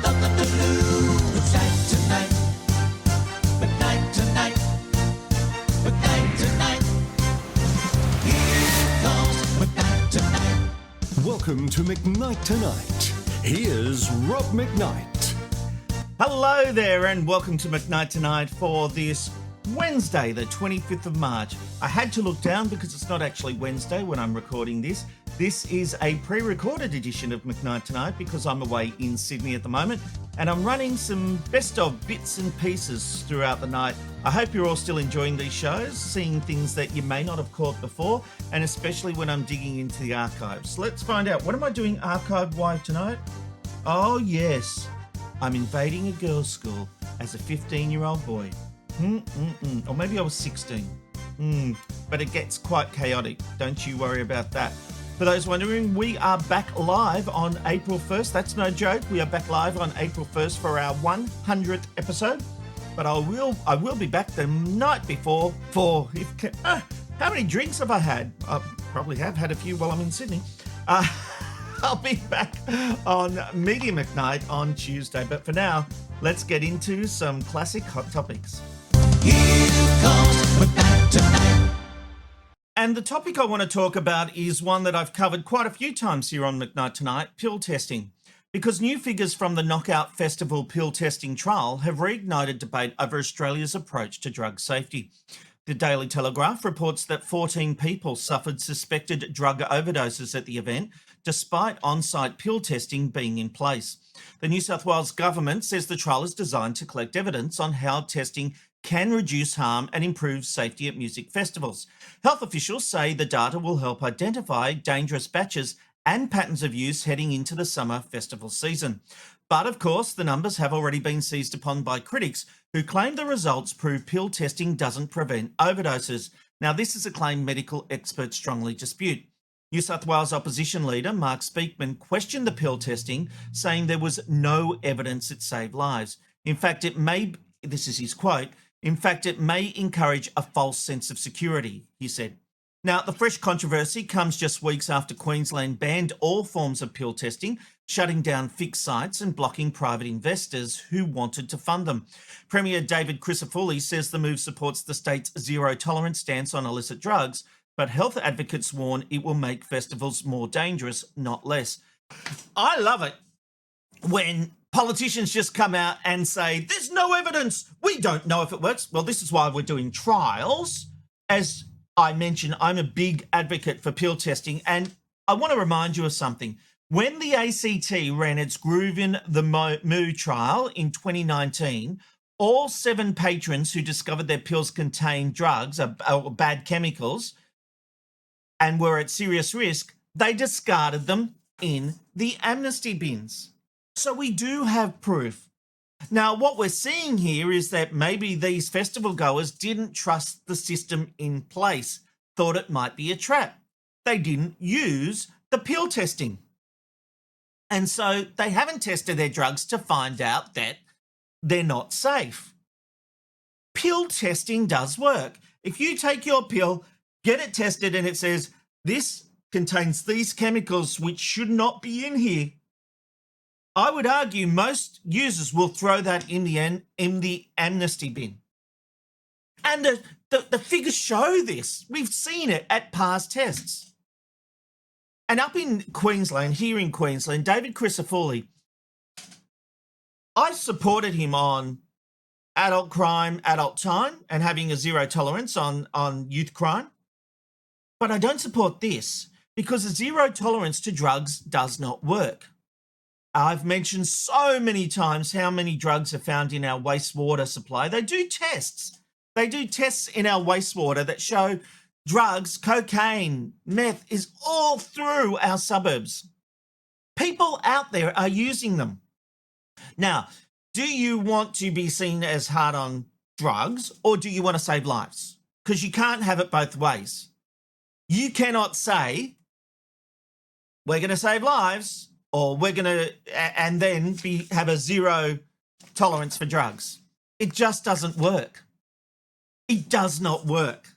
nothing to lose. McKnight Tonight, McKnight Tonight, McKnight Tonight. Here comes McKnight Tonight. Welcome to McKnight Tonight. Here's Rob McKnight. Hello there and welcome to McKnight Tonight for this Wednesday, the 25th of March. I had to look down because it's not actually Wednesday when I'm recording this. This is a pre-recorded edition of McKnight Tonight because I'm away in Sydney at the moment and I'm running some best of bits and pieces throughout the night. I hope you're all still enjoying these shows, seeing things that you may not have caught before, and especially when I'm digging into the archives. Let's find out, what am I doing archive-wise tonight? Oh yes, I'm invading a girls' school as a 15-year-old boy. Or maybe I was 16. But it gets quite chaotic. Don't you worry about that. For those wondering, we are back live on April 1st. That's no joke. We are back live on April 1st for our 100th episode. But I will be back the night before for... how many drinks have I had? I probably have had a few while I'm in Sydney. I'll be back on Media McKnight on Tuesday. But for now, let's get into some classic hot topics. Here comes McKnight Tonight. And the topic I want to talk about is one that I've covered quite a few times here on McKnight Tonight, pill testing. Because new figures from the Knockout Festival pill testing trial have reignited debate over Australia's approach to drug safety. The Daily Telegraph reports that 14 people suffered suspected drug overdoses at the event, despite on-site pill testing being in place. The New South Wales government says the trial is designed to collect evidence on how testing can reduce harm and improve safety at music festivals. Health officials say the data will help identify dangerous batches and patterns of use heading into the summer festival season. But of course, the numbers have already been seized upon by critics who claim the results prove pill testing doesn't prevent overdoses. Now, this is a claim medical experts strongly dispute. New South Wales opposition leader Mark Speakman questioned the pill testing, saying there was no evidence it saved lives. In fact, this is his quote, "In fact, it may encourage a false sense of security," he said. Now, the fresh controversy comes just weeks after Queensland banned all forms of pill testing, shutting down fixed sites and blocking private investors who wanted to fund them. Premier David Crisafulli says the move supports the state's zero-tolerance stance on illicit drugs, but health advocates warn it will make festivals more dangerous, not less. I love it when politicians just come out and say, there's no evidence, we don't know if it works. Well, this is why we're doing trials. As I mentioned, I'm a big advocate for pill testing, and I want to remind you of something. When the ACT ran its Groove in the Moo trial in 2019, all 7 patrons who discovered their pills contained drugs or bad chemicals and were at serious risk, they discarded them in the amnesty bins. So we do have proof. Now, what we're seeing here is that maybe these festival goers didn't trust the system in place, thought it might be a trap. They didn't use the pill testing. And so they haven't tested their drugs to find out that they're not safe. Pill testing does work. If you take your pill, get it tested, and it says, this contains these chemicals which should not be in here, I would argue most users will throw that in the amnesty bin. And the figures show this. We've seen it at past tests. And up in Queensland, here in Queensland, David Crisafulli, I supported him on adult crime, adult time, and having a zero tolerance on youth crime. But I don't support this because a zero tolerance to drugs does not work. I've mentioned so many times how many drugs are found in our wastewater supply. They do tests. They do tests in our wastewater that show drugs, cocaine, meth is all through our suburbs. People out there are using them. Now, do you want to be seen as hard on drugs or do you want to save lives? Because you can't have it both ways. You cannot say, we're going to save lives, or we're going to, and then have a zero tolerance for drugs. It just doesn't work. It does not work.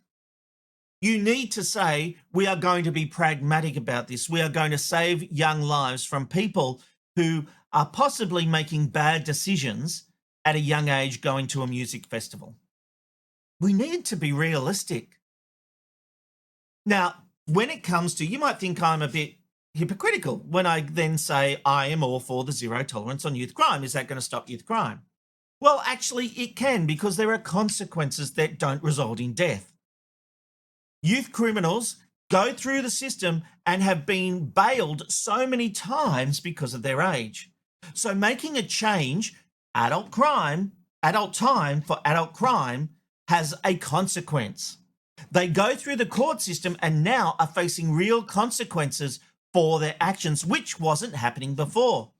You need to say, we are going to be pragmatic about this. We are going to save young lives from people who are possibly making bad decisions at a young age going to a music festival. We need to be realistic. Now, when it comes to, you might think I'm a bit hypocritical when I then say I am all for the zero tolerance on youth crime. Is that going to stop youth crime? Well, actually, it can, because there are consequences that don't result in death. Youth criminals go through the system and have been bailed so many times because of their age. So making a change, adult time for adult crime, has a consequence. They go through the court system and now are facing real consequences for their actions, which wasn't happening before.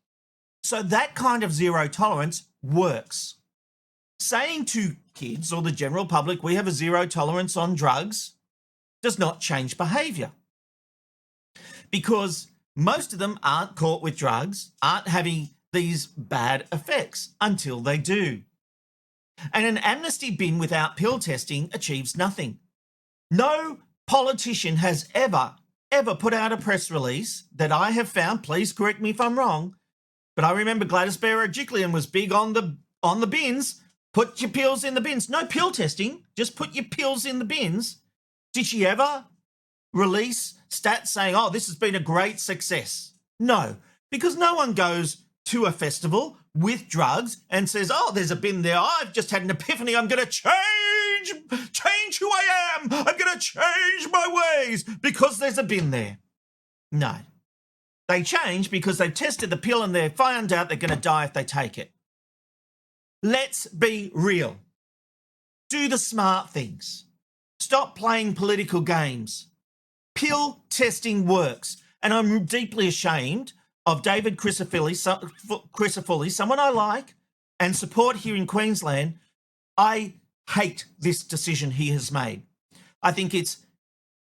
So that kind of zero tolerance works. Saying to kids or the general public, we have a zero tolerance on drugs, does not change behaviour. Because most of them aren't caught with drugs, aren't having these bad effects until they do. And an amnesty bin without pill testing achieves nothing. No politician has ever put out a press release that I have found, please correct me if I'm wrong, but I remember Gladys Berejiklian was big on the bins. Put your pills in the bins. No pill testing, just put your pills in the bins. Did she ever release stats saying, oh, this has been a great success? No, because no one goes to a festival with drugs and says, oh, there's a bin there. I've just had an epiphany. I'm going to change who I am. I'm going to change my ways because there's a bin there. No, they change because they've tested the pill and they've found out they're going to die if they take it. Let's be real. Do the smart things. Stop playing political games. Pill testing works. And I'm deeply ashamed of David Crisafulli, someone I like and support here in Queensland. I hate this decision he has made. I think it's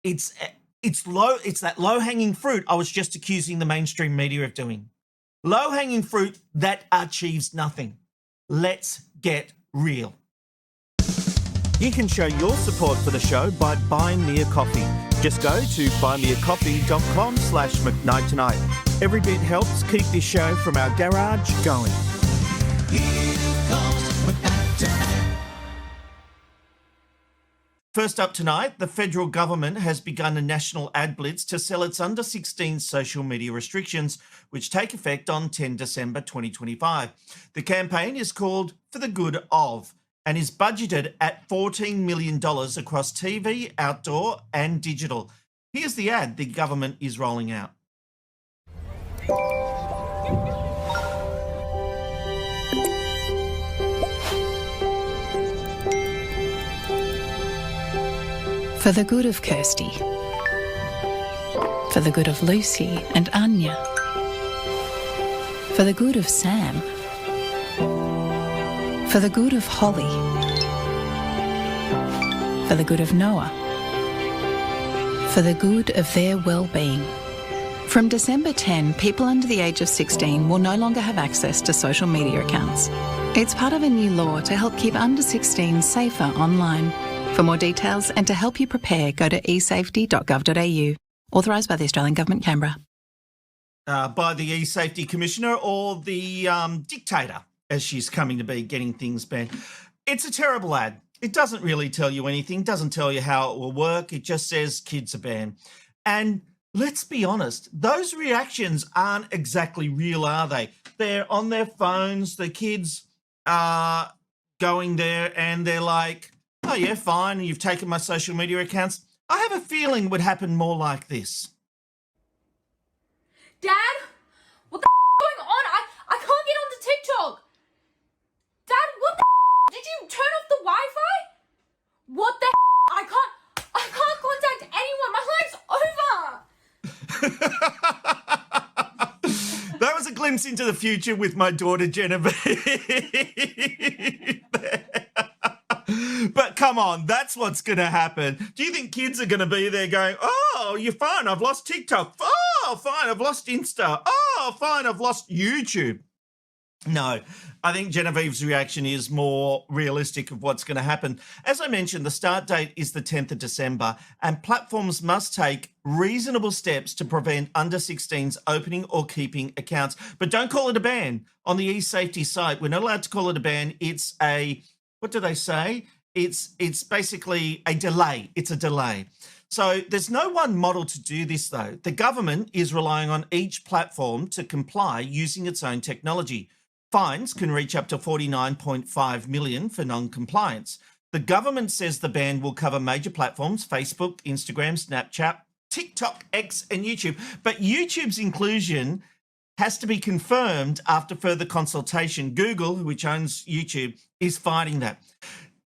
that low-hanging fruit I was just accusing the mainstream media of doing. Low-hanging fruit that achieves nothing. Let's get real. You can show your support for the show by buying me a coffee. Just go to buymeacoffee.com/McKnight Tonight. Every bit helps keep this show from our garage going. Here comes McKnight Tonight. First up tonight, the federal government has begun a national ad blitz to sell its under-16 social media restrictions, which take effect on 10 December 2025. The campaign is called For the Good Of and is budgeted at $14 million across TV, outdoor and digital. Here's the ad the government is rolling out. For the good of Kirsty. For the good of Lucy and Anya. For the good of Sam. For the good of Holly. For the good of Noah. For the good of their well-being. From December 10, people under the age of 16 will no longer have access to social media accounts. It's part of a new law to help keep under 16 safer online. For more details and to help you prepare, go to esafety.gov.au. Authorised by the Australian Government, Canberra. By the E-Safety Commissioner or the dictator, as she's coming to be, getting things banned. It's a terrible ad. It doesn't really tell you anything, doesn't tell you how it will work. It just says kids are banned. And let's be honest, those reactions aren't exactly real, are they? They're on their phones. The kids are going there and they're like, oh, yeah, fine, you've taken my social media accounts. I have a feeling it would happen more like this. Dad? What the is going on? I can't get onto TikTok. Dad, what the did you turn off the Wi-Fi? What the I can't contact anyone. My life's over. That was a glimpse into the future with my daughter Genevieve. But come on, that's what's going to happen. Do you think kids are going to be there going, oh, you're fine, I've lost TikTok. Oh, fine, I've lost Insta. Oh, fine, I've lost YouTube. No, I think Genevieve's reaction is more realistic of what's going to happen. As I mentioned, the start date is the 10th of December, and platforms must take reasonable steps to prevent under 16s opening or keeping accounts. But don't call it a ban. On the eSafety site, we're not allowed to call it a ban. It's a, what do they say? It's basically a delay. It's a delay. So there's no one model to do this, though. The government is relying on each platform to comply using its own technology. Fines can reach up to $49.5 million for non-compliance. The government says the ban will cover major platforms, Facebook, Instagram, Snapchat, TikTok, X, and YouTube. But YouTube's inclusion has to be confirmed after further consultation. Google, which owns YouTube, is fighting that.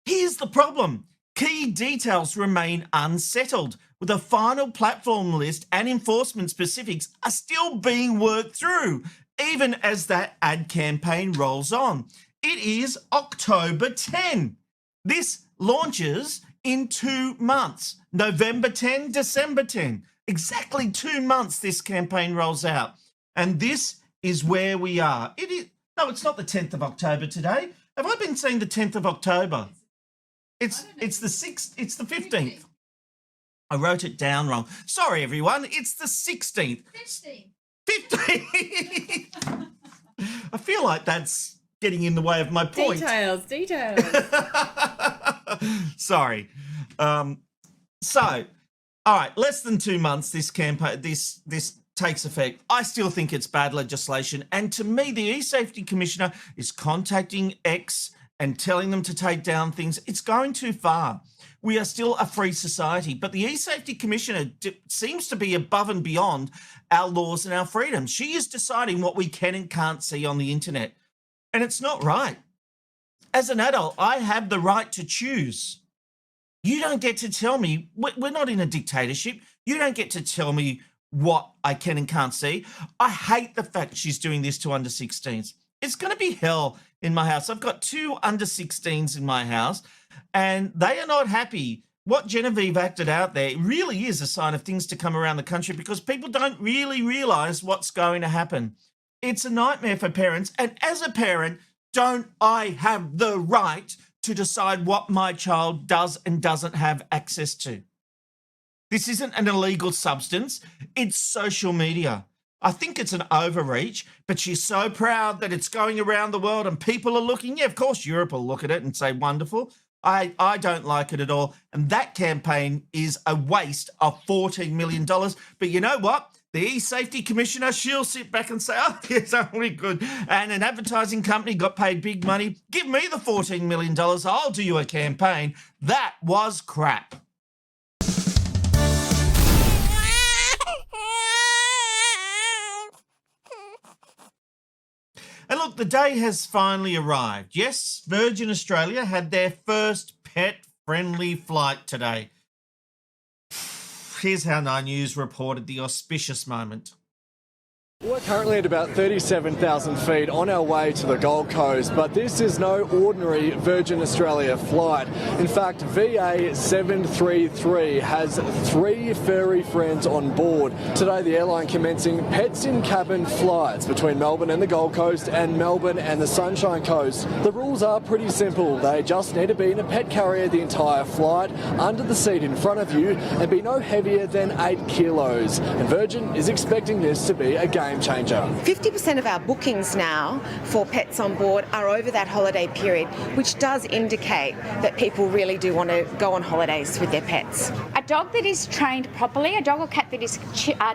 Here's the problem. Key details remain unsettled, with a final platform list and enforcement specifics are still being worked through, even as that ad campaign rolls on. It is October 10. This launches in 2 months. November 10, December 10. Exactly 2 months this campaign rolls out. And this is where we are. It is, no, it's not the 10th of October today. Have I been saying the 10th of October? It's the 6th, it's the 15th. I wrote it down wrong. Sorry, everyone. It's the 16th. 15. I feel like that's getting in the way of my point. Details. Sorry. So, all right, less than 2 months this campaign, this takes effect. I still think it's bad legislation. And to me, the eSafety Commissioner is contacting X and telling them to take down things. It's going too far. We are still a free society, but the eSafety Commissioner seems to be above and beyond our laws and our freedoms. She is deciding what we can and can't see on the internet, and it's not right. As an adult, I have the right to choose. You don't get to tell me. We're not in a dictatorship. You don't get to tell me what I can and can't see. I hate the fact she's doing this to under 16s. It's going to be hell in my house. I've got 2 under 16s in my house, and they are not happy. What Genevieve acted out there really is a sign of things to come around the country, because people don't really realise what's going to happen. It's a nightmare for parents, and as a parent, don't I have the right to decide what my child does and doesn't have access to? This isn't an illegal substance. It's social media. I think it's an overreach, but she's so proud that it's going around the world and people are looking. Yeah, of course, Europe will look at it and say, wonderful. I don't like it at all. And that campaign is a waste of $14 million. But you know what? The eSafety Commissioner, she'll sit back and say, oh, it's only good. And an advertising company got paid big money. Give me the $14 million. I'll do you a campaign. That was crap. And look, the day has finally arrived. Yes, Virgin Australia had their first pet-friendly flight today. Here's how Nine News reported the auspicious moment. We're currently at about 37,000 feet on our way to the Gold Coast, but this is no ordinary Virgin Australia flight. In fact, VA 733 has 3 furry friends on board. Today, the airline commencing pets in cabin flights between Melbourne and the Gold Coast and Melbourne and the Sunshine Coast. The rules are pretty simple. They just need to be in a pet carrier the entire flight, under the seat in front of you, and be no heavier than 8 kilos. And Virgin is expecting this to be a game changer. 50% of our bookings now for pets on board are over that holiday period, which does indicate that people really do want to go on holidays with their pets. A dog that is trained properly, a dog or cat that is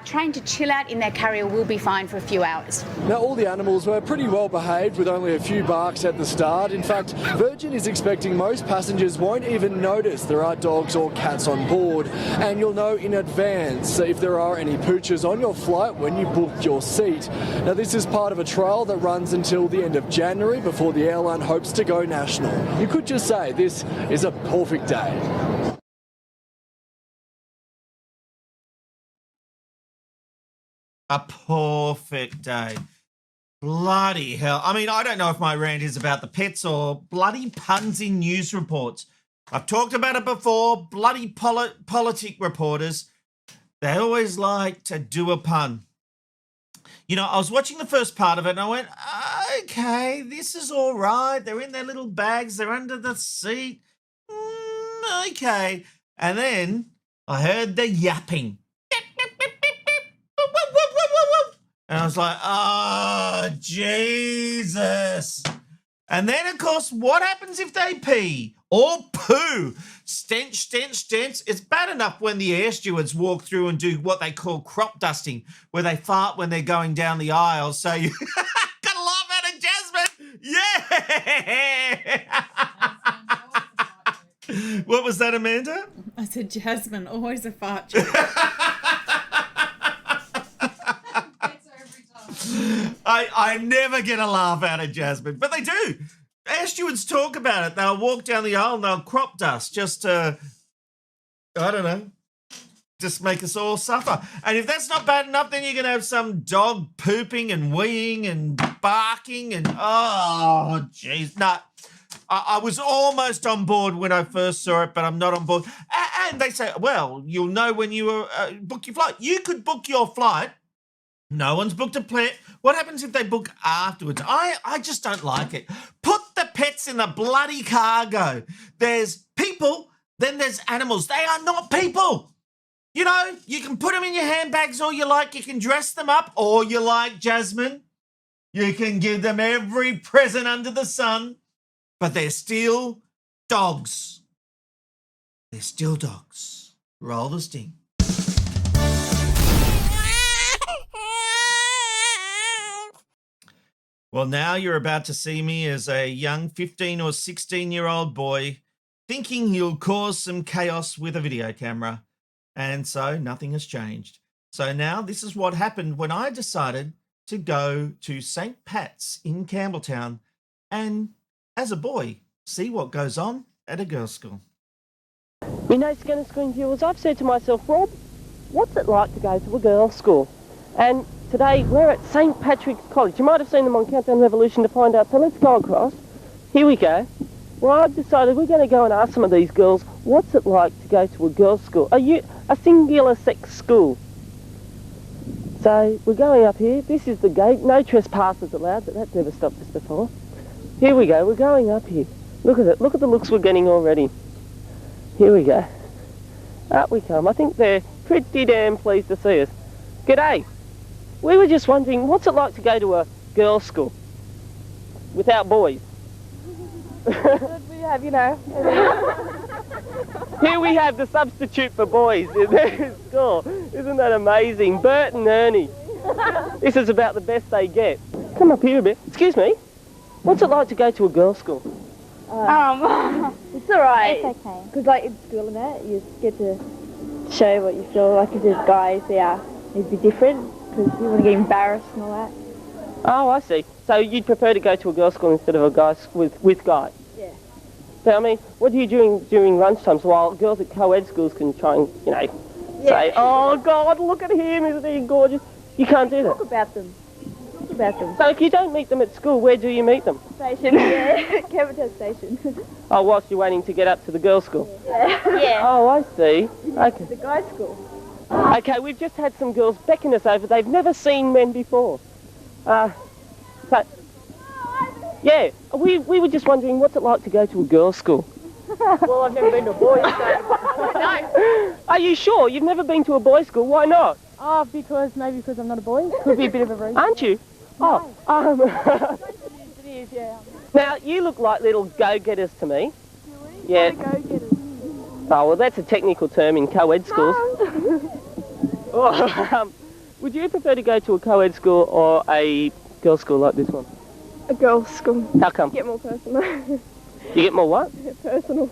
trained to chill out in their carrier will be fine for a few hours. Now, all the animals were pretty well behaved with only a few barks at the start. In fact, Virgin is expecting most passengers won't even notice there are dogs or cats on board, and you'll know in advance if there are any pooches on your flight when you book your seat. Now, this is part of a trial that runs until the end of January before the airline hopes to go national. You could just say this is a perfect day. A perfect day. Bloody hell. I mean, I don't know if my rant is about the pets or bloody puns in news reports. I've talked about it before. Bloody politic reporters. They always like to do a pun. You know, I was watching the first part of it and I went, okay, this is all right. They're in their little bags. They're under the seat. Okay. And then I heard the yapping. And I was like, oh, Jesus. And then, of course, what happens if they pee or poo? Stench, stench, stench. It's bad enough when the air stewards walk through and do what they call crop dusting, where they fart when they're going down the aisle. So you gotta laugh at it, Jasmine. Yeah. What was that, Amanda? I said Jasmine, always a fart joke. I never get a laugh out of Jasmine, but they do. Air stewards talk about it. They'll walk down the aisle and they'll crop dust just to, I don't know, just make us all suffer. And if that's not bad enough, then you're going to have some dog pooping and weeing and barking and, oh, jeez. No, I was almost on board when I first saw it, but I'm not on board. And they say, well, you'll know when you book your flight. You could book your flight. No one's booked a plane. What happens if they book afterwards? I just don't like it. Put the pets in the bloody cargo. There's people, then there's animals. They are not people. You know, you can put them in your handbags all you like. You can dress them up all you like, Jasmine. You can give them every present under the sun. But they're still dogs. They're still dogs. Roll the sting. Well, now you're about to see me as a young 15 or 16-year-old boy thinking he'll cause some chaos with a video camera. And so nothing has changed. So now this is what happened when I decided to go to St. Pat's in Campbelltown and, as a boy, see what goes on at a girls' school. You know, Scannerscreen viewers, I've said to myself, Rob, what's it like to go to a girls' school? And today we're at St. Patrick's College. You might have seen them on Countdown Revolution to find out, so let's go across. Here we go. Well, I've decided we're going to go and ask some of these girls, what's it like to go to a girls' school? Are you a singular sex school? So we're going up here. This is the gate. No trespassers allowed, but that's never stopped us before. Here we go. We're going up here. Look at it. Look at the looks we're getting already. Here we go. Up we come. I think they're pretty damn pleased to see us. G'day. We were just wondering, what's it like to go to a girls' school without boys? We have, you know. Here we have the substitute for boys in their school. Isn't that amazing? Bert and Ernie. This is about the best they get. Come up here a bit. Excuse me. What's it like to go to a girls' school? It's alright. It's okay. Because, like, in school and that, you get to show what you feel. Like, if there's guys, it'd be different. Because you want to get embarrassed and all that. Oh, I see. So you'd prefer to go to a girls' school instead of a guys with guys? Yeah. So, I mean, what do you do during lunchtimes while girls at co-ed schools can try and, you know, say, oh, God, look at him, isn't he gorgeous? You can't do that. Talk about them. Talk about them. So if you don't meet them at school, where do you meet them? Station. Yeah. Campbelltown station. Oh, whilst you're waiting to get up to the girls' school? Yeah. Oh, I see. Okay. The guys' school. Okay, we've just had some girls beckon us over. They've never seen men before. Yeah, we were just wondering what's it like to go to a girls' school? Well, I've never been to a boys' school. No. Are you sure? You've never been to a boys' school? Why not? Oh, because I'm not a boy. Could be a bit of a reason. Aren't you? No. Oh. It is, yeah. Now, you look like little go-getters to me. Yeah. Go-getters. Oh, well, that's a technical term in co-ed schools. Would you prefer to go to a co-ed school or a girls' school like this one? A girls' school. How come? Get more personal. You get more what? Personal.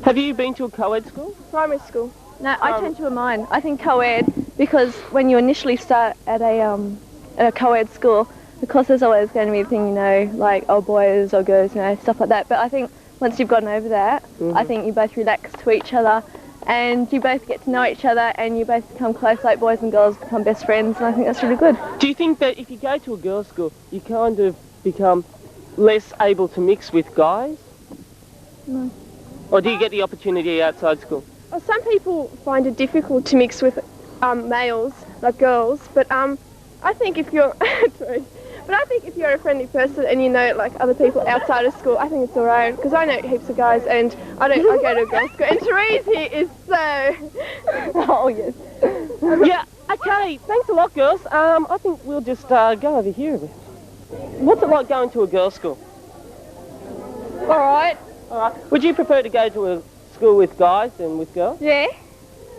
Have you been to a co-ed school? Primary school. No, I tend to mine. I think co-ed because when you initially start at a co-ed school, of course there's always going to be a thing, you know, like boys or girls, you know, stuff like that. But I think once you've gotten over that, I think you both relax to each other and you both get to know each other and you both become close, like boys and girls become best friends, and I think that's really good. Do you think that if you go to a girls' school, you kind of become less able to mix with guys? No. Or do you get the opportunity outside school? Well, some people find it difficult to mix with males like girls, but I think if you're true. But I think if you're a friendly person and you know like other people outside of school, I think it's alright. Because I know heaps of guys, and I go to a girls' school, and Therese here is so. Oh yes. Yeah. Okay. Thanks a lot, girls. I think we'll just go over here a bit. What's it like going to a girls' school? All right. Would you prefer to go to a school with guys than with girls? Yeah.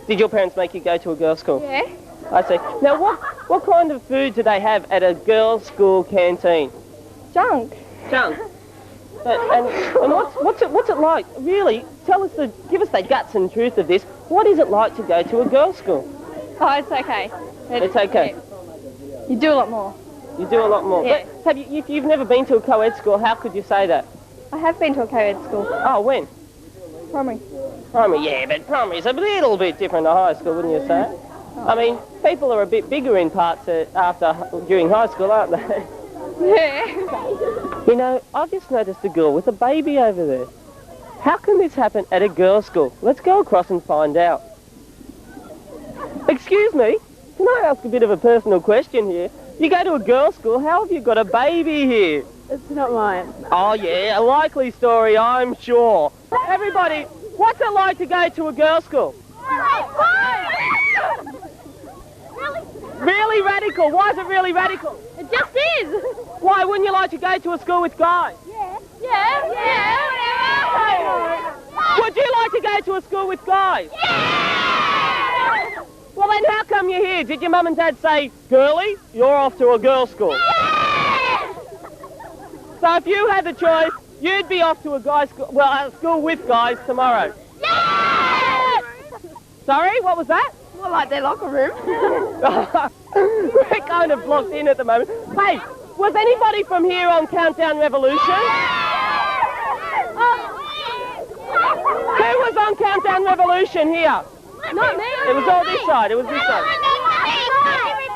Did your parents make you go to a girls' school? Yeah. I see. Now, what kind of food do they have at a girls' school canteen? Junk. Junk. And what's it like? Really, give us the guts and truth of this. What is it like to go to a girls' school? Oh, it's okay. It's okay. Yeah. You do a lot more. You do a lot more. Yeah. But if you've never been to a co-ed school, how could you say that? I have been to a co-ed school. Oh, when? Primary. Primary, yeah, but primary is a little bit different to high school, wouldn't you say? I mean, people are a bit bigger in parts during high school, aren't they? Yeah. You know, I've just noticed a girl with a baby over there. How can this happen at a girls' school? Let's go across and find out. Excuse me, can I ask a bit of a personal question here? You go to a girls' school, how have you got a baby here? It's not mine. Oh yeah, a likely story, I'm sure. Everybody, what's it like to go to a girls' school? Really radical? Why is it really radical? It just is. Why wouldn't you like to go to a school with guys? Yeah. Yeah. Would you like to go to a school with guys? Yeah. Well then how come you're here? Did your mum and dad say, girlie, you're off to a girls' school? Yeah. So if you had the choice, you'd be off to a school with guys tomorrow. Yeah. Sorry, what was that? More like their locker room. We're kind of blocked in at the moment. Hey, was anybody from here on Countdown Revolution? Who was on Countdown Revolution here? Not me. It was all this side. It was this side.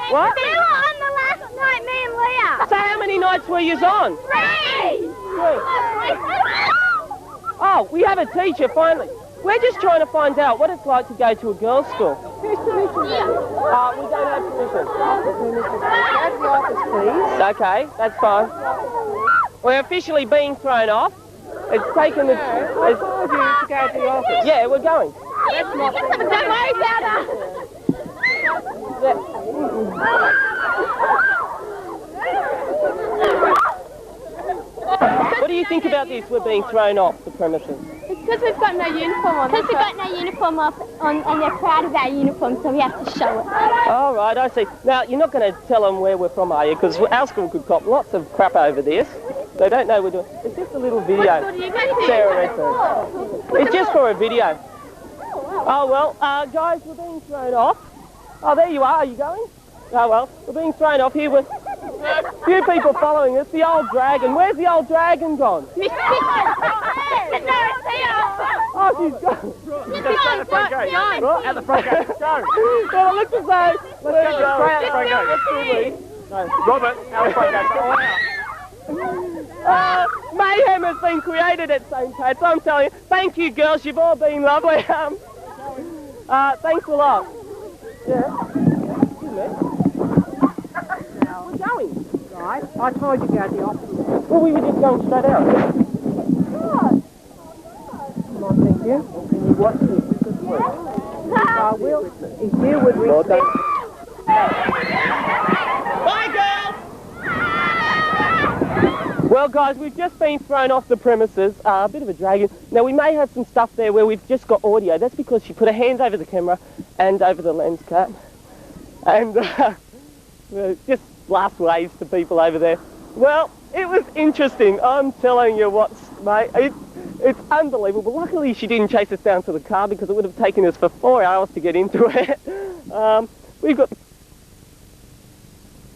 What? We were on the last night, me and Leah. So how many nights were you on? 3. Oh, we have a teacher finally. We're just trying to find out what it's like to go to a girls' school. Who's permission? We don't have permission. Go to the office, please. Okay, that's fine. We're officially being thrown off. It's taken the... I told you to go to the office. Yeah, we're going. That's not... Don't worry about her. What do you think about this? We're being thrown off the premises. It's because we've got no uniform on. Because we've got no uniform on, and they're proud of our uniform, so we have to show it. All right, I see. Now, you're not going to tell them where we're from, are you? Because our school could cop lots of crap over this. They don't know we're doing... It's just a little video. Sarah Redfern. It's just for a video. Oh, well, guys, we're being thrown off. Oh, there you are. Are you going? Oh, well, we're being thrown off here with a few people following us. The old dragon. Where's the old dragon gone? Oh, she's gone. Right, At the front gate. Go. Well, it looks as though... Let's go. Straight out the front gate. Robert, out the front gate. Mayhem has been created at St. Pat's, I'm telling you. Thank you, girls. You've all been lovely. Thanks a lot. Yeah. We're going. right. I told you to go to the office. Well, we were just going straight out. Come on, thank you. Can you watch this? I will. He's here with respect. Bye, girls! Well, guys, we've just been thrown off the premises. A bit of a dragon. Now, we may have some stuff there where we've just got audio. That's because she put her hands over the camera and over the lens cap. And just last waves to people over there. Well, it was interesting. I'm telling you what, mate. It's unbelievable. Luckily, she didn't chase us down to the car because it would have taken us for 4 hours to get into it. We've got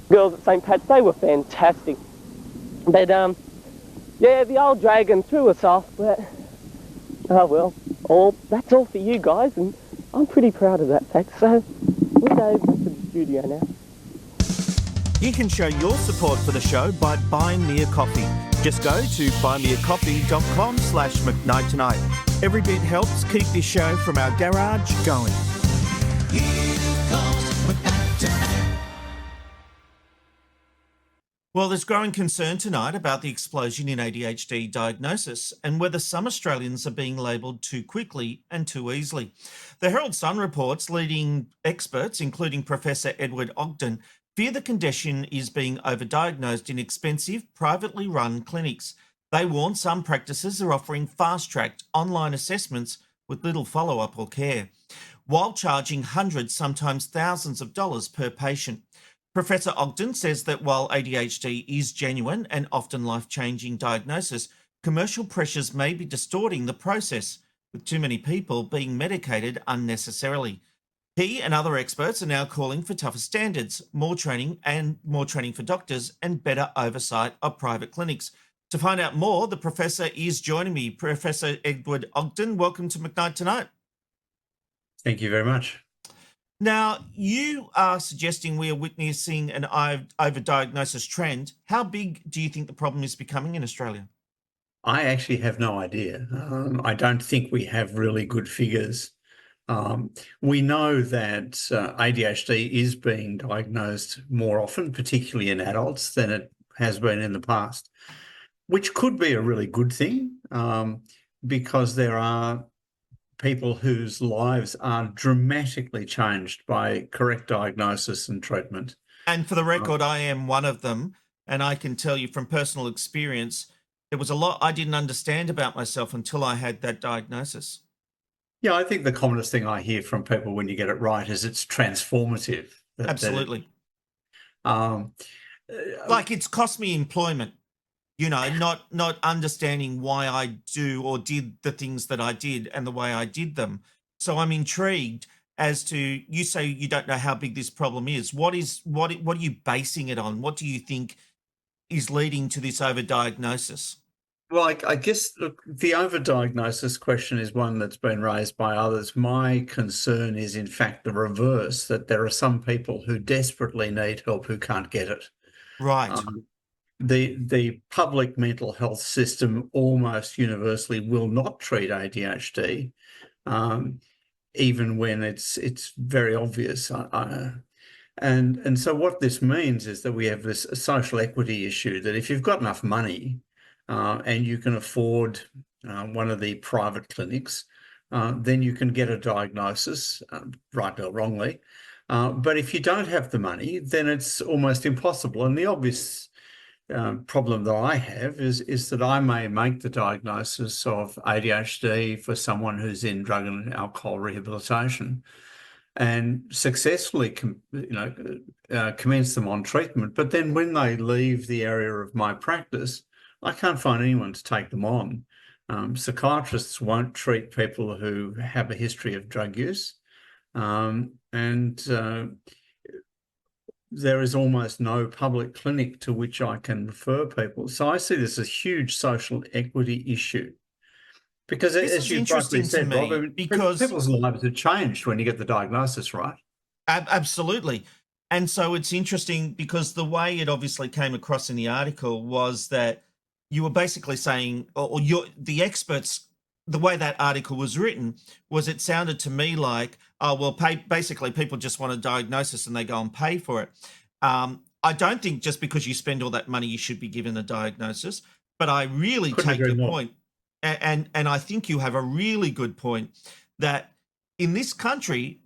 girls at St. Pat's. They were fantastic. But, yeah, the old dragon threw us off, but, oh well, that's all for you guys, and I'm pretty proud of that fact, so we'll go to the studio now. You can show your support for the show by buying me a coffee. Just go to buymeacoffee.com/McKnight Tonight. Every bit helps keep this show from our garage going. Here comes McKnight Tonight. Well, there's growing concern tonight about the explosion in ADHD diagnosis and whether some Australians are being labelled too quickly and too easily. The Herald Sun reports leading experts, including Professor Edward Ogden, fear the condition is being overdiagnosed in expensive, privately run clinics. They warn some practices are offering fast-tracked online assessments with little follow-up or care, while charging hundreds, sometimes thousands of dollars per patient. Professor Ogden says that while ADHD is genuine and often life-changing diagnosis, commercial pressures may be distorting the process, with too many people being medicated unnecessarily. He and other experts are now calling for tougher standards, more training for doctors, and better oversight of private clinics. To find out more, the professor is joining me. Professor Edward Ogden, welcome to McKnight Tonight. Thank you very much. Now, you are suggesting we are witnessing an overdiagnosis trend. How big do you think the problem is becoming in Australia? I actually have no idea. I don't think we have really good figures. We know that ADHD is being diagnosed more often, particularly in adults, than it has been in the past, which could be a really good thing because there are people whose lives are dramatically changed by correct diagnosis and treatment. And for the record, I am one of them. And I can tell you from personal experience, there was a lot I didn't understand about myself until I had that diagnosis. Yeah, I think the commonest thing I hear from people when you get it right is it's transformative. Absolutely. Like it's cost me employment. You know, not understanding why I do or did the things that I did and the way I did them. So I'm intrigued as to, you say you don't know how big this problem is. What are you basing it on? What do you think is leading to this overdiagnosis? Well, I guess, look, the overdiagnosis question is one that's been raised by others. My concern is, in fact, the reverse, that there are some people who desperately need help who can't get it. Right. The public mental health system almost universally will not treat ADHD, even when it's very obvious. And so what this means is that we have this social equity issue, that if you've got enough money and you can afford one of the private clinics, then you can get a diagnosis, rightly or wrongly. But if you don't have the money, then it's almost impossible. And the obvious problem that I have is that I may make the diagnosis of ADHD for someone who's in drug and alcohol rehabilitation and successfully commence them on treatment. But then when they leave the area of my practice, I can't find anyone to take them on. Psychiatrists won't treat people who have a history of drug use. There is almost no public clinic to which I can refer people. So I see this as a huge social equity issue. Because as you rightly said, Rob, because people's lives have changed when you get the diagnosis right. Absolutely. And so it's interesting because the way it obviously came across in the article was that you were basically saying, the experts, the way that article was written was, it sounded to me like, oh, well, basically people just want a diagnosis and they go and pay for it. I don't think just because you spend all that money, you should be given a diagnosis, but I really take your point. And I think you have a really good point that in this country,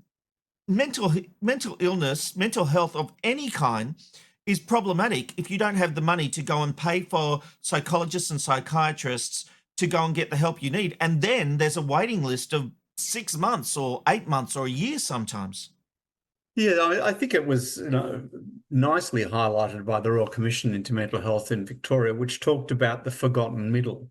mental illness, mental health of any kind is problematic if you don't have the money to go and pay for psychologists and psychiatrists to go and get the help you need. And then there's a waiting list of 6 months or 8 months or a year sometimes. Yeah, I think it was nicely highlighted by the Royal Commission into Mental Health in Victoria, which talked about the forgotten middle.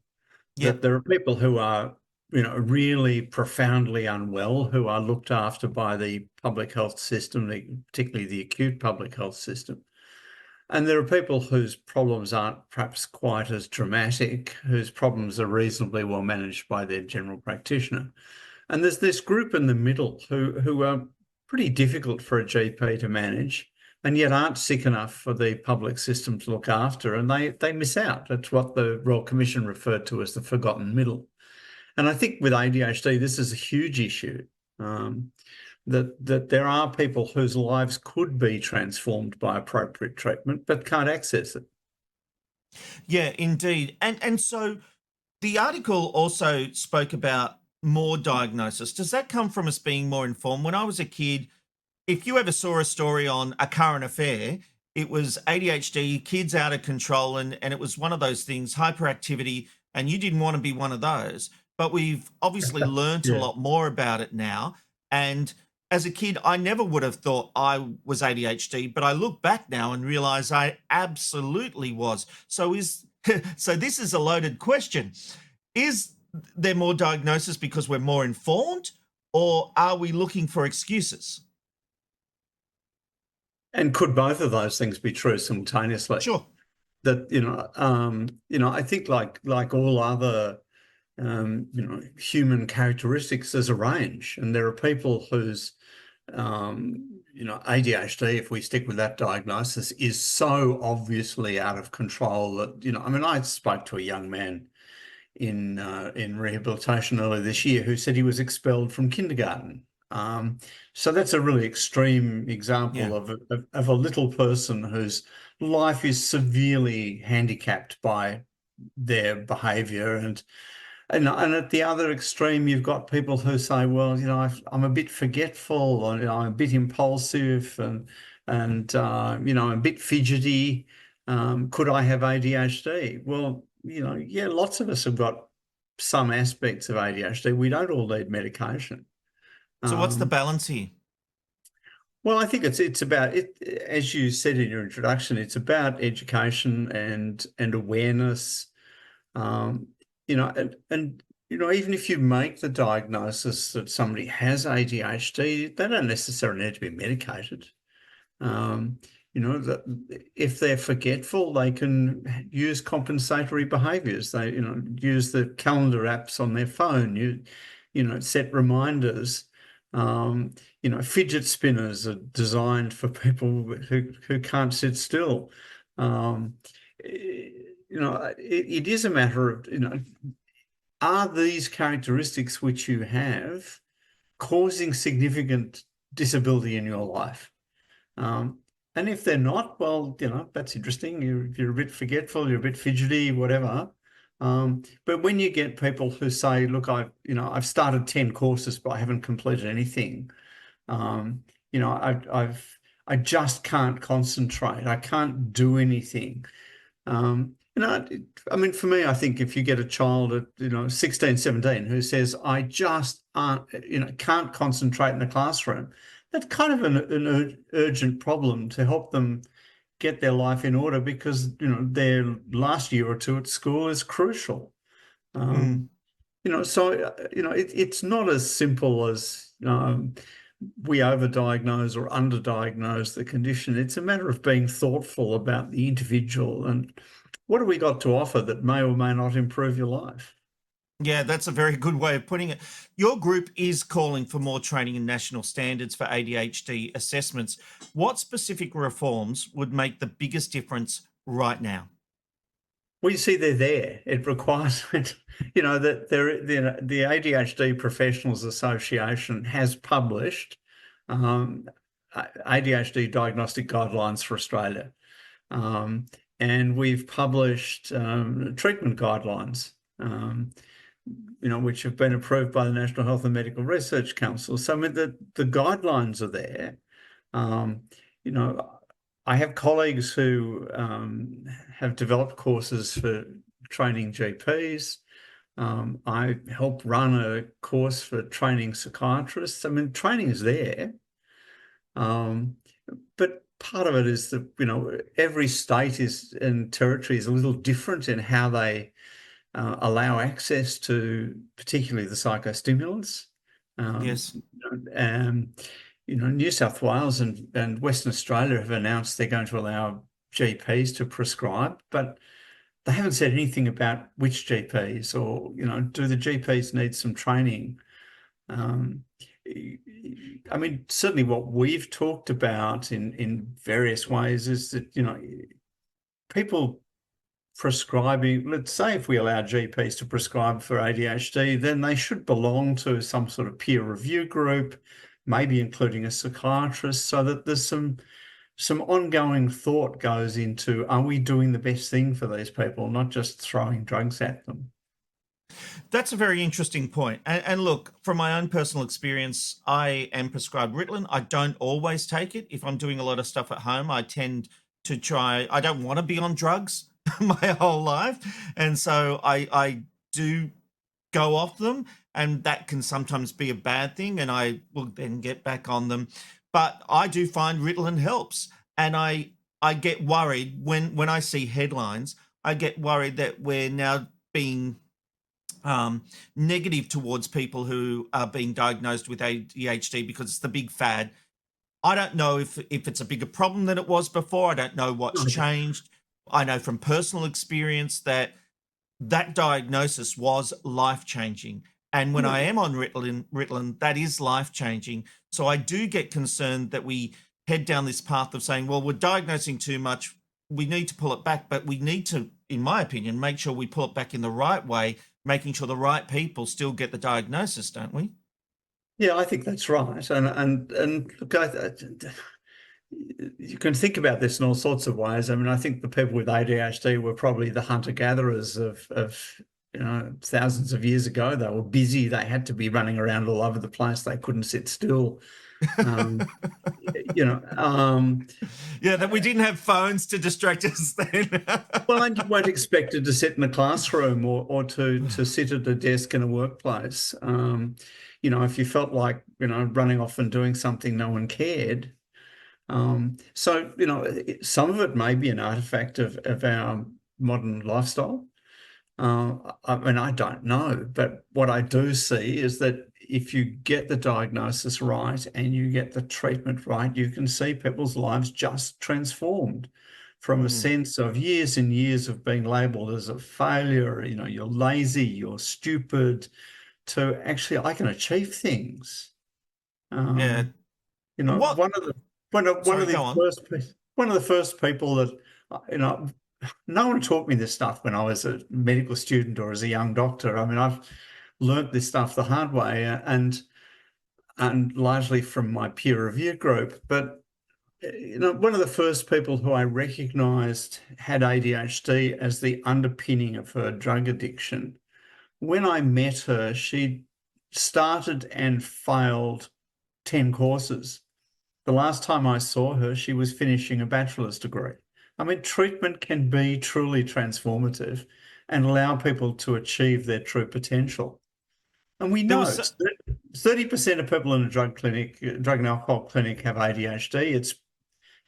That there are people who are really profoundly unwell, who are looked after by the public health system, particularly the acute public health system. And there are people whose problems aren't perhaps quite as dramatic, whose problems are reasonably well managed by their general practitioner. And there's this group in the middle who are pretty difficult for a GP to manage and yet aren't sick enough for the public system to look after, and they miss out. That's what the Royal Commission referred to as the forgotten middle. And I think with ADHD, this is a huge issue, that there are people whose lives could be transformed by appropriate treatment but can't access it. Yeah, indeed. And so the article also spoke about more diagnosis. Does that come from us being more informed? When I was a kid, if you ever saw a story on a current affair, it was ADHD, kids out of control, and it was one of those things, hyperactivity, and you didn't want to be one of those. But we've obviously learnt a Yeah. lot more about it now. And as a kid, I never would have thought I was ADHD, but I look back now and realize I absolutely was. So this is a loaded question. Is there more diagnosis because we're more informed, or are we looking for excuses? And could both of those things be true simultaneously? Sure. That I think like all other human characteristics, there's a range, and there are people whose ADHD, if we stick with that diagnosis, is so obviously out of control that I spoke to a young man in rehabilitation earlier this year who said he was expelled from kindergarten. So that's a really extreme example of a little person whose life is severely handicapped by their behaviour, and at the other extreme, you've got people who say, well, I'm a bit forgetful, or I'm a bit impulsive, and I'm a bit fidgety. Could I have ADHD? Well, yeah, lots of us have got some aspects of ADHD. We don't all need medication. So what's the balance here? Well, I think it's about it, as you said in your introduction, it's about education and awareness. And even if you make the diagnosis that somebody has ADHD, they don't necessarily need to be medicated. If they're forgetful, they can use compensatory behaviours. They, use the calendar apps on their phone. Set reminders. Fidget spinners are designed for people who can't sit still. It is a matter of, are these characteristics which you have causing significant disability in your life? And if they're not, well, that's interesting. You're a bit forgetful, you're a bit fidgety, whatever. But when you get people who say, look, I've started 10 courses, but I haven't completed anything. I just can't concentrate. I can't do anything. For me, I think if you get a child at, 16, 17 who says, I just can't concentrate in the classroom, that's kind of an urgent problem to help them get their life in order, because, their last year or two at school is crucial. It's not as simple as, we overdiagnose or underdiagnose the condition. It's a matter of being thoughtful about the individual and what have we got to offer that may or may not improve your life. Yeah, that's a very good way of putting it. Your group is calling for more training and national standards for ADHD assessments. What specific reforms would make the biggest difference right now? Well, you see, they're there. It requires, that the ADHD Professionals Association has published ADHD diagnostic guidelines for Australia. And we've published treatment guidelines, which have been approved by the National Health and Medical Research Council. So the guidelines are there. I have colleagues who have developed courses for training GPs. I help run a course for training psychiatrists. Training is there. But part of it is that, every state and territory is a little different in how they allow access to particularly the psychostimulants. Yes. New South Wales and Western Australia have announced they're going to allow GPs to prescribe, but they haven't said anything about which GPs or, do the GPs need some training? Certainly what we've talked about in various ways is that, people prescribing, let's say if we allow GPs to prescribe for ADHD, then they should belong to some sort of peer review group, maybe including a psychiatrist, so that there's some some ongoing thought goes into, are we doing the best thing for these people, not just throwing drugs at them? That's a very interesting point. And look, from my own personal experience, I am prescribed Ritalin. I don't always take it. If I'm doing a lot of stuff at home, I tend to try, I don't want to be on drugs my whole life. And so I do go off them, and that can sometimes be a bad thing, and I will then get back on them. But I do find Ritalin helps. And I get worried when I see headlines, I get worried that we're now being negative towards people who are being diagnosed with ADHD because it's the big fad. I don't know if it's a bigger problem than it was before. I don't know what's changed. I know from personal experience that diagnosis was life-changing. And when I am on Ritalin, that is life-changing. So I do get concerned that we head down this path of saying, well, we're diagnosing too much, we need to pull it back, but we need to, in my opinion, make sure we pull it back in the right way, making sure the right people still get the diagnosis, don't we? Yeah, I think that's right. And look, you can think about this in all sorts of ways. I mean, I think the people with ADHD were probably the hunter-gatherers of thousands of years ago. They were busy. They had to be running around all over the place. They couldn't sit still. Yeah, that we didn't have phones to distract us then. Well, and you weren't expected to sit in a classroom or to sit at a desk in a workplace. If you felt like, running off and doing something, no one cared. So, some of it may be an artifact of our modern lifestyle. I mean, I don't know, but what I do see is that if you get the diagnosis right and you get the treatment right, you can see people's lives just transformed from a sense of years and years of being labelled as a failure, you're lazy, you're stupid, to actually I can achieve things. Yeah. One of the first people that no one taught me this stuff when I was a medical student or as a young doctor. I mean, I've learnt this stuff the hard way and largely from my peer review group. But one of the first people who I recognised had ADHD as the underpinning of her drug addiction. When I met her, she started and failed 10 courses. The last time I saw her, she was finishing a bachelor's degree. I mean, treatment can be truly transformative and allow people to achieve their true potential. And we know 30% of people in a drug and alcohol clinic have ADHD. It's,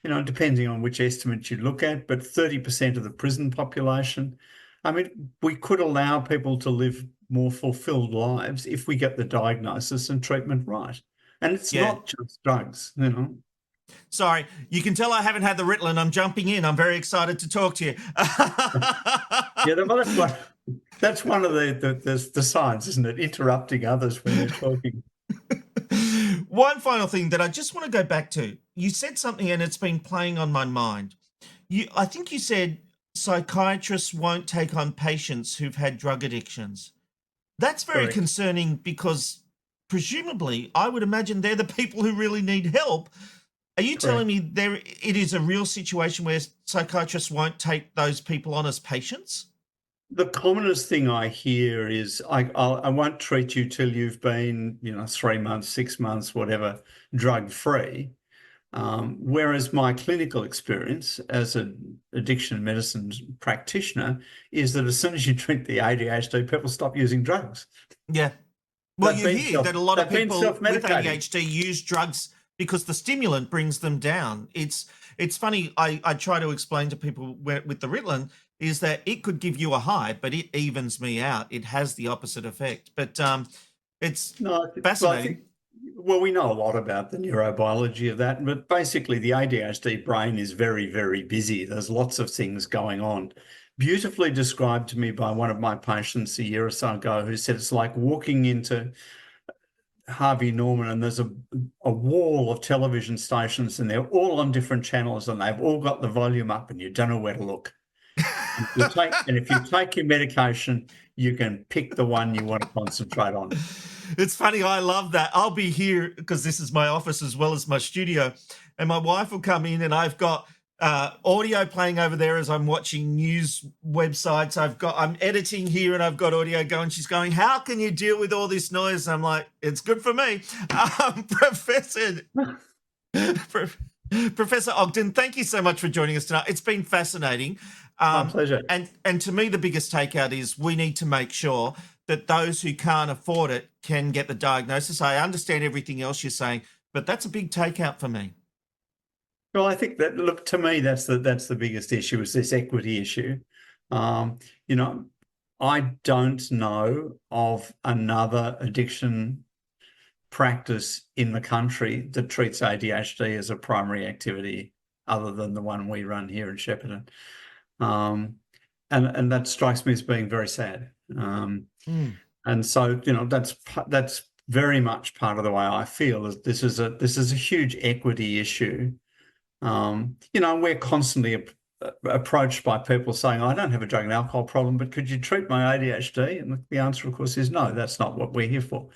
depending on which estimate you look at, but 30% of the prison population. I mean, we could allow people to live more fulfilled lives if we get the diagnosis and treatment right. And it's not just drugs, Sorry, you can tell I haven't had the Ritalin. I'm jumping in. I'm very excited to talk to you. That's one of the signs, isn't it? Interrupting others when they're talking. One final thing that I just want to go back to. You said something and it's been playing on my mind. I think you said psychiatrists won't take on patients who've had drug addictions. That's very concerning because presumably I would imagine they're the people who really need help. Are you telling me it is a real situation where psychiatrists won't take those people on as patients? The commonest thing I hear is, I won't treat you till you've been, 3 months, 6 months, whatever, drug-free. Whereas my clinical experience as an addiction medicine practitioner is that as soon as you treat the ADHD, people stop using drugs. Yeah. Well, you hear that a lot of people with ADHD use drugs because the stimulant brings them down. It's funny. I try to explain to people with the Ritalin is that it could give you a high, but it evens me out. It has the opposite effect. But it's fascinating. Well, we know a lot about the neurobiology of that, but basically the ADHD brain is very, very busy. There's lots of things going on. Beautifully described to me by one of my patients a year or so ago who said it's like walking into Harvey Norman and there's a wall of television stations and they're all on different channels and they've all got the volume up and you don't know where to look. If you take your medication, you can pick the one you want to concentrate on. It's funny. I love that. I'll be here because this is my office as well as my studio. and my wife will come in and I've got audio playing over there as I'm watching news websites. I'm editing here and I've got audio going. She's going, how can you deal with all this noise? I'm like, it's good for me. Professor Ogden, thank you so much for joining us tonight. It's been fascinating. My pleasure. And to me, the biggest takeout is we need to make sure that those who can't afford it can get the diagnosis. I understand everything else you're saying, but that's a big takeout for me. Well, I think that, look, to me, that's the biggest issue, is this equity issue. You know, I don't know of another addiction practice in the country that treats ADHD as a primary activity other than the one we run here in Shepparton. And that strikes me as being very sad. And so, you know, that's very much part of the way I feel, is this is a huge equity issue. You know, we're constantly approached by people saying, I don't have a drug and alcohol problem, but could you treat my ADHD? And the answer, of course, is no, that's not what we're here for.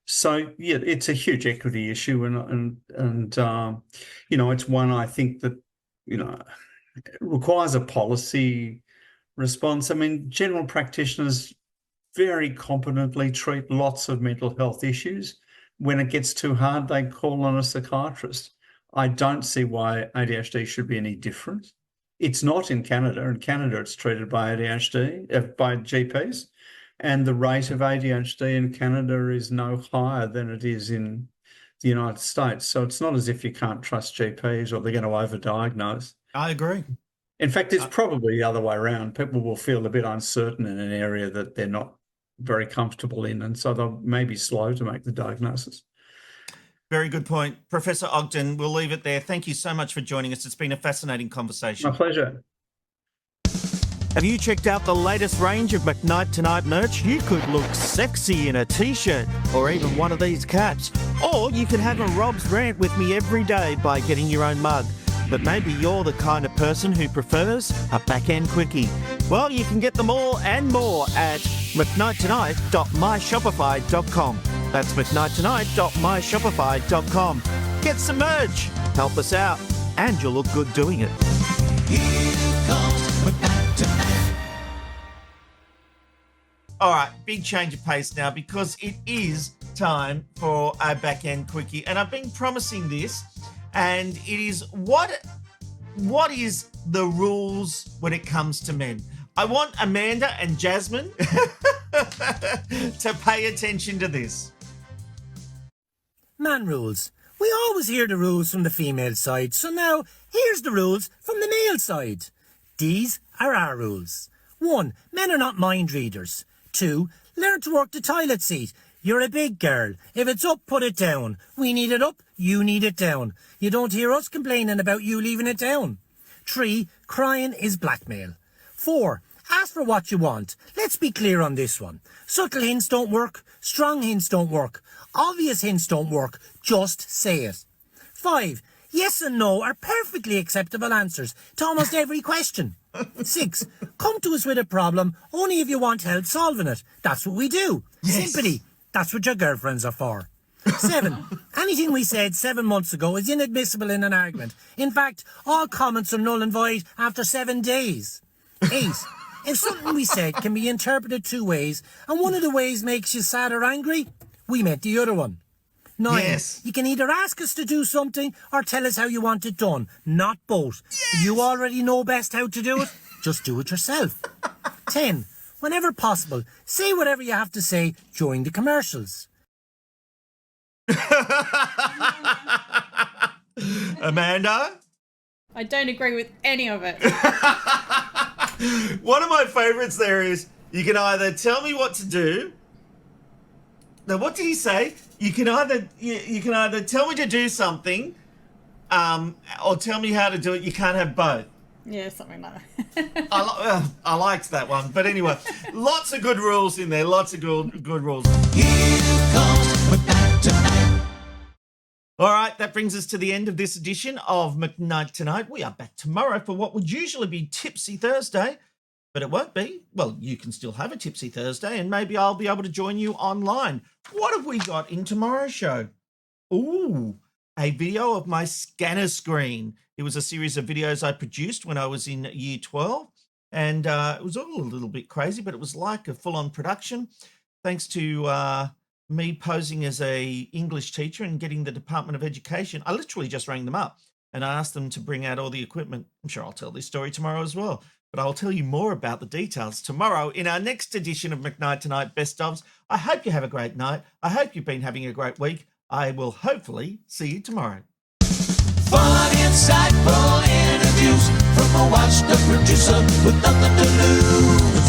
So yeah, it's a huge equity issue, and you know, it's one I think that, you know, requires a policy response. I mean, general practitioners very competently treat lots of mental health issues. When it gets too hard, they call on a psychiatrist. I don't see why ADHD should be any different. It's not in Canada. In Canada, it's treated by ADHD, by GPs, and the rate of ADHD in Canada is no higher than it is in the United States. So it's not as if you can't trust GPs or they're going to overdiagnose. I agree. In fact, it's probably the other way around. People will feel a bit uncertain in an area that they're not very comfortable in, and so they'll maybe slow to make the diagnosis. Very good point. Professor Ogden, we'll leave it there. Thank you so much for joining us. It's been a fascinating conversation. My pleasure. Have you checked out the latest range of McKnight Tonight merch? You could look sexy in a t-shirt or even one of these caps. Or you could have a Rob's Rant with me every day by getting your own mug. But maybe you're the kind of person who prefers a back-end quickie. Well, you can get them all and more at McKnightTonight.myshopify.com. That's McKnightTonight.myshopify.com. Get some merch, help us out, and you'll look good doing it. Here comes McKnight Tonight. All right, big change of pace now because it is time for a back-end quickie. And I've been promising this, and it is what is the rules when it comes to men? I want Amanda and Jasmine to pay attention to this. Man rules. We always hear the rules from the female side, so now here's the rules from the male side. These are our rules. 1. Men are not mind readers. 2. Learn to work the toilet seat. You're a big girl. If it's up, put it down. We need it up, you need it down. You don't hear us complaining about you leaving it down. 3. Crying is blackmail. 4. Ask for what you want. Let's be clear on this one. Subtle hints don't work. Strong hints don't work. Obvious hints don't work. Just say it. 5. Yes and no are perfectly acceptable answers to almost every question. 6. Come to us with a problem only if you want help solving it. That's what we do. Yes. Sympathy. That's what your girlfriends are for. 7. Anything we said 7 months ago is inadmissible in an argument. In fact, all comments are null and void after 7 days. 8. If something we said can be interpreted 2 ways, and one of the ways makes you sad or angry, we meant the other one. 9. Yes. You can either ask us to do something or tell us how you want it done, not both. Yes. If you already know best how to do it, just do it yourself. 10. Whenever possible, say whatever you have to say during the commercials. Amanda? I don't agree with any of it. One of my favourites there is you can either tell me what to do. Now, what did he say? You can either tell me to do something, or tell me how to do it. You can't have both. Yeah, something like that. I liked that one, but anyway, lots of good rules in there. Lots of good rules. Here comes McKnight Tonight. All right, that brings us to the end of this edition of McKnight Tonight. We are back tomorrow for what would usually be Tipsy Thursday, but it won't be. Well, you can still have a Tipsy Thursday, and maybe I'll be able to join you online. What have we got in tomorrow's show? Ooh, a video of my Scannerscreen. It was a series of videos I produced when I was in year 12. And it was all a little bit crazy, but it was like a full-on production. Thanks to me posing as a English teacher and getting the Department of Education. I literally just rang them up and I asked them to bring out all the equipment. I'm sure I'll tell this story tomorrow as well, but I'll tell you more about the details tomorrow in our next edition of McKnight Tonight Best Ofs. I hope you have a great night. I hope you've been having a great week. I will hopefully see you tomorrow. Fun, insightful interviews from a washed-up producer with nothing to lose.